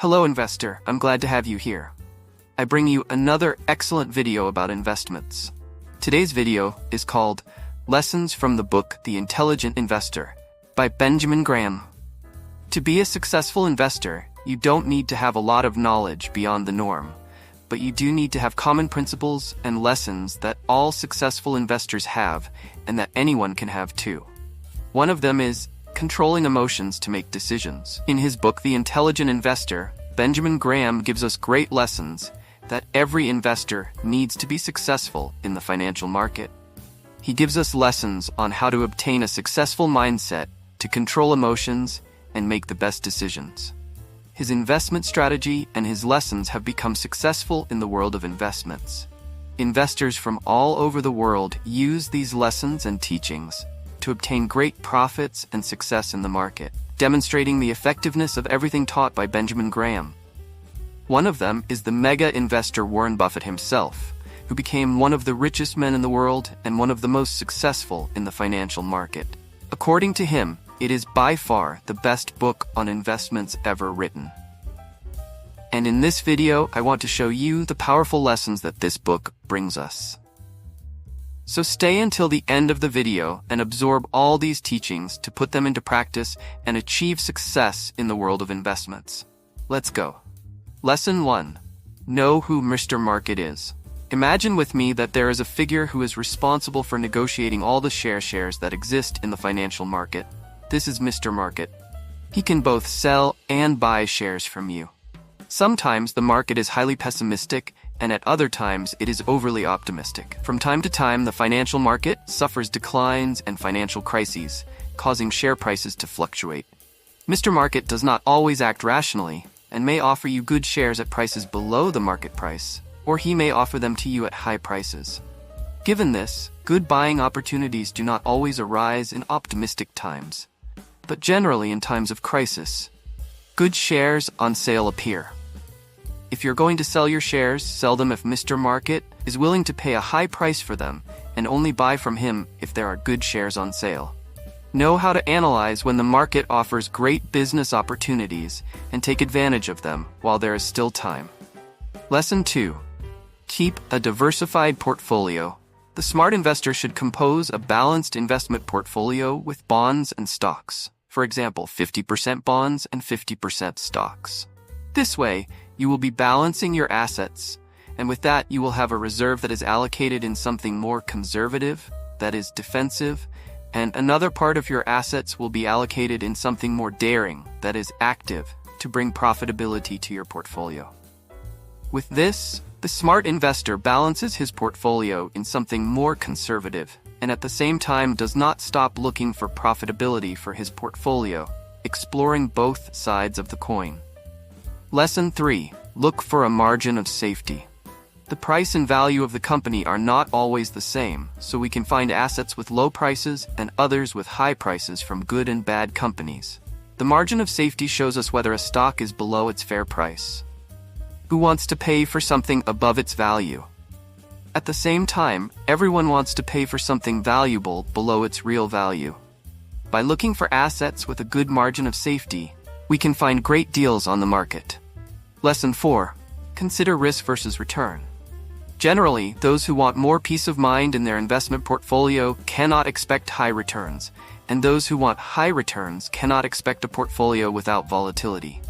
Hello investor, I'm glad to have you here. I bring you another excellent video about investments. Today's video is called Lessons from the Book The Intelligent Investor by Benjamin Graham. To be a successful investor, you don't need to have a lot of knowledge beyond the norm, but you do need to have common principles and lessons that all successful investors have and that anyone can have too. One of them is controlling emotions to make decisions. In his book, The Intelligent Investor, Benjamin Graham gives us great lessons that every investor needs to be successful in the financial market. He gives us lessons on how to obtain a successful mindset to control emotions and make the best decisions. His investment strategy and his lessons have become successful in the world of investments. Investors from all over the world use these lessons and teachings to obtain great profits and success in the market, demonstrating the effectiveness of everything taught by Benjamin Graham. One of them is the mega investor Warren Buffett himself, who became one of the richest men in the world and one of the most successful in the financial market. According to him, it is by far the best book on investments ever written. And in this video, I want to show you the powerful lessons that this book brings us. So stay until the end of the video and absorb all these teachings to put them into practice and achieve success in the world of investments. Let's go. Lesson 1. Know who Mr. Market is. Imagine with me that there is a figure who is responsible for negotiating all the shares that exist in the financial market. This is Mr. Market. He can both sell and buy shares from you. Sometimes the market is highly pessimistic, and at other times it is overly optimistic. From time to time, the financial market suffers declines and financial crises, causing share prices to fluctuate. Mr. Market does not always act rationally and may offer you good shares at prices below the market price, or he may offer them to you at high prices. Given this, good buying opportunities do not always arise in optimistic times, but generally in times of crisis. Good shares on sale appear. If you're going to sell your shares, sell them if Mr. Market is willing to pay a high price for them, and only buy from him if there are good shares on sale. Know how to analyze when the market offers great business opportunities and take advantage of them while there is still time. Lesson 2. Keep a diversified portfolio. The smart investor should compose a balanced investment portfolio with bonds and stocks. For example, 50% bonds and 50% stocks. This way, you will be balancing your assets, and with that you will have a reserve that is allocated in something more conservative, that is defensive, and another part of your assets will be allocated in something more daring, that is active, to bring profitability to your portfolio. With this, the smart investor balances his portfolio in something more conservative, and at the same time does not stop looking for profitability for his portfolio, exploring both sides of the coin. Lesson 3. Look for a margin of safety. The price and value of the company are not always the same, so we can find assets with low prices and others with high prices from good and bad companies. The margin of safety shows us whether a stock is below its fair price. Who wants to pay for something above its value? At the same time, everyone wants to pay for something valuable below its real value. By looking for assets with a good margin of safety, we can find great deals on the market. Lesson 4. Consider risk versus return. Generally, those who want more peace of mind in their investment portfolio cannot expect high returns, and those who want high returns cannot expect a portfolio without volatility.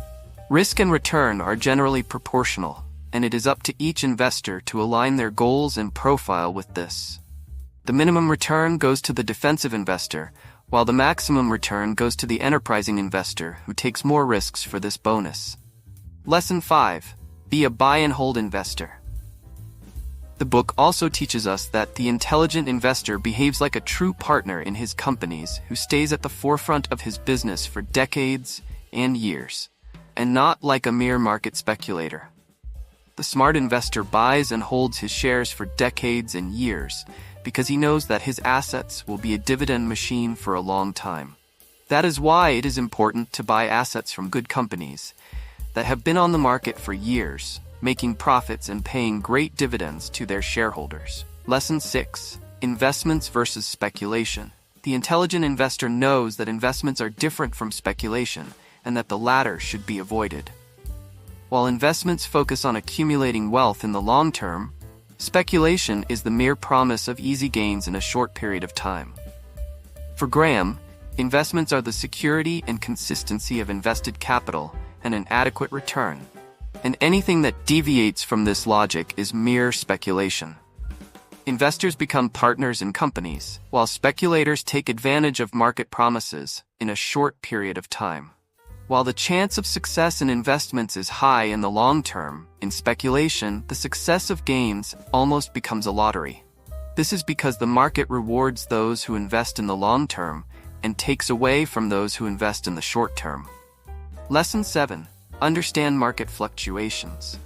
Risk and return are generally proportional, and it is up to each investor to align their goals and profile with this. The minimum return goes to the defensive investor, while the maximum return goes to the enterprising investor who takes more risks for this bonus. Lesson 5. Be a buy and hold investor. The book also teaches us that the intelligent investor behaves like a true partner in his companies who stays at the forefront of his business for decades and years, and not like a mere market speculator. The smart investor buys and holds his shares for decades and years because he knows that his assets will be a dividend machine for a long time. That is why it is important to buy assets from good companies that have been on the market for years, making profits and paying great dividends to their shareholders. Lesson 6. Investments versus speculation. The intelligent investor knows that investments are different from speculation and that the latter should be avoided. While investments focus on accumulating wealth in the long term, speculation is the mere promise of easy gains in a short period of time. For Graham, investments are the security and consistency of invested capital and an adequate return, and anything that deviates from this logic is mere speculation. Investors become partners in companies, while speculators take advantage of market promises in a short period of time. While the chance of success in investments is high in the long term, in speculation, the success of gains almost becomes a lottery. This is because the market rewards those who invest in the long term and takes away from those who invest in the short term. Lesson 7. Understand market fluctuations.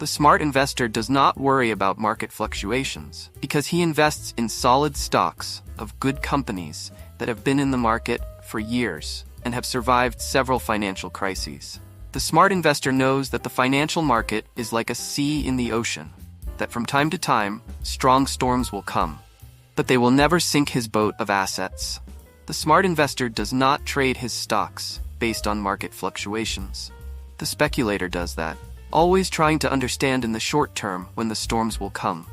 The smart investor does not worry about market fluctuations because he invests in solid stocks of good companies that have been in the market for years and have survived several financial crises. The smart investor knows that the financial market is like a sea in the ocean, that from time to time, strong storms will come, but they will never sink his boat of assets. The smart investor does not trade his stocks based on market fluctuations. The speculator does that, always trying to understand in the short term when the storms will come.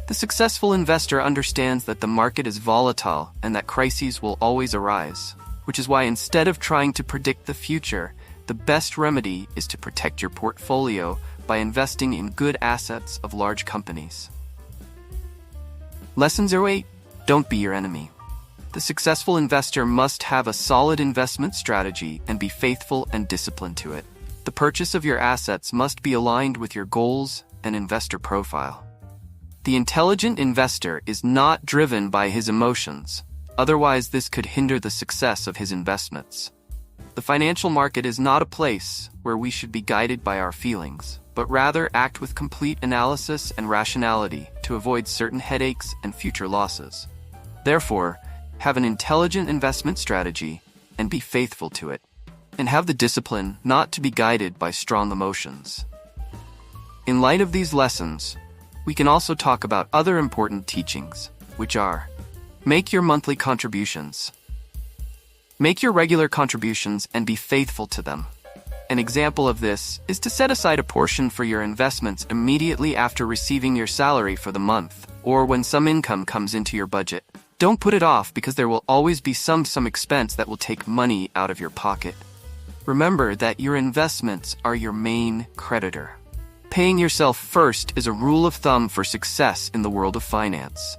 The successful investor understands that the market is volatile and that crises will always arise, which is why instead of trying to predict the future, the best remedy is to protect your portfolio by investing in good assets of large companies. Lesson 08. Don't be your enemy. The successful investor must have a solid investment strategy and be faithful and disciplined to it. The purchase of your assets must be aligned with your goals and investor profile. The intelligent investor is not driven by his emotions. Otherwise, this could hinder the success of his investments. The financial market is not a place where we should be guided by our feelings, but rather act with complete analysis and rationality to avoid certain headaches and future losses. Therefore, have an intelligent investment strategy and be faithful to it, and have the discipline not to be guided by strong emotions. In light of these lessons, we can also talk about other important teachings, which are: make your monthly contributions. Make your regular contributions and be faithful to them. An example of this is to set aside a portion for your investments immediately after receiving your salary for the month, or when some income comes into your budget. Don't put it off because there will always be some expense that will take money out of your pocket. Remember that your investments are your main creditor. Paying yourself first is a rule of thumb for success in the world of finance.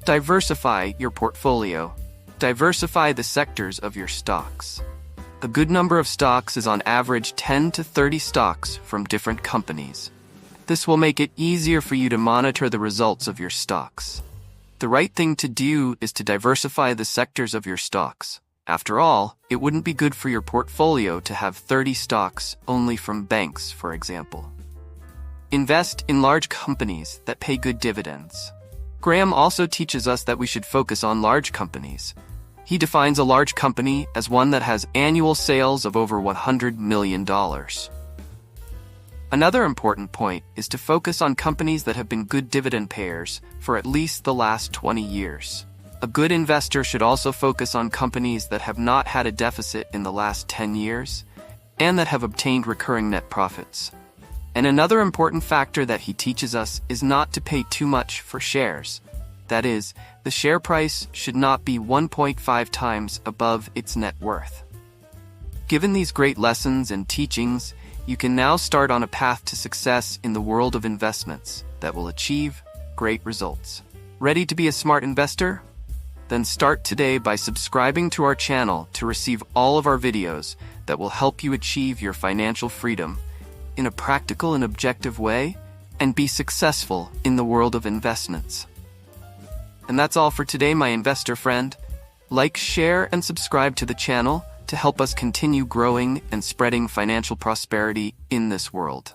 Diversify your portfolio. Diversify the sectors of your stocks. A good number of stocks is on average 10 to 30 stocks from different companies. This will make it easier for you to monitor the results of your stocks. The right thing to do is to diversify the sectors of your stocks. After all, it wouldn't be good for your portfolio to have 30 stocks only from banks, for example. Invest in large companies that pay good dividends. Graham also teaches us that we should focus on large companies. He defines a large company as one that has annual sales of over $100 million. Another important point is to focus on companies that have been good dividend payers for at least the last 20 years. A good investor should also focus on companies that have not had a deficit in the last 10 years and that have obtained recurring net profits. And another important factor that he teaches us is not to pay too much for shares. That is, the share price should not be 1.5 times above its net worth. Given these great lessons and teachings, you can now start on a path to success in the world of investments that will achieve great results. Ready to be a smart investor? Then start today by subscribing to our channel to receive all of our videos that will help you achieve your financial freedom in a practical and objective way and be successful in the world of investments. And that's all for today, my investor friend. Like, share, and subscribe to the channel to help us continue growing and spreading financial prosperity in this world.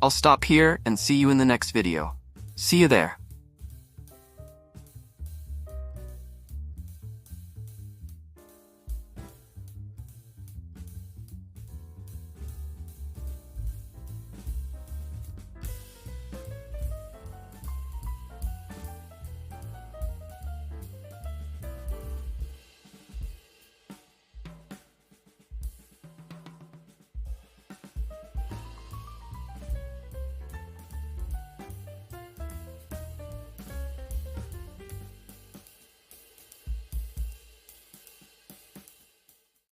I'll stop here and see you in the next video. See you there.